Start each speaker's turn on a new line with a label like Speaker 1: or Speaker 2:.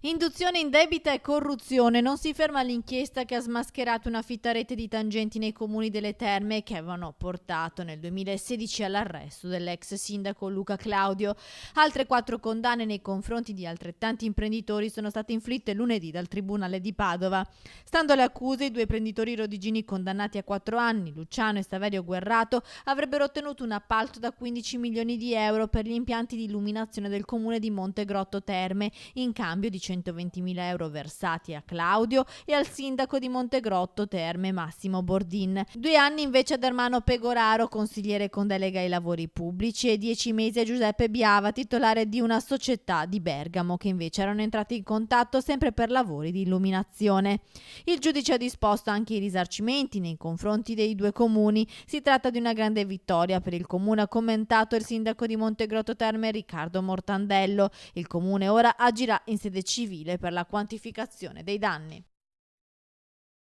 Speaker 1: Induzione indebita e corruzione. Non si ferma l'inchiesta che ha smascherato una fitta rete di tangenti nei comuni delle Terme che avevano portato nel 2016 all'arresto dell'ex sindaco Luca Claudio. Altre 4 condanne nei confronti di altrettanti imprenditori sono state inflitte lunedì dal Tribunale di Padova. Stando alle accuse, i 2 imprenditori rodigini condannati a 4 anni, Luciano e Saverio Guerrato, avrebbero ottenuto un appalto da 15 milioni di euro per gli impianti di illuminazione del comune di Montegrotto Terme, in cambio di 120.000 euro versati a Claudio e al sindaco di Montegrotto Terme Massimo Bordin. 2 anni invece ad Ermanno Pegoraro, consigliere con delega ai lavori pubblici, e 10 mesi a Giuseppe Biava, titolare di una società di Bergamo, che invece erano entrati in contatto sempre per lavori di illuminazione. Il giudice ha disposto anche i risarcimenti nei confronti dei 2 comuni. Si tratta di una grande vittoria per il comune, ha commentato il sindaco di Montegrotto Terme Riccardo Mortandello. Il comune ora agirà in sede civile per la quantificazione dei danni.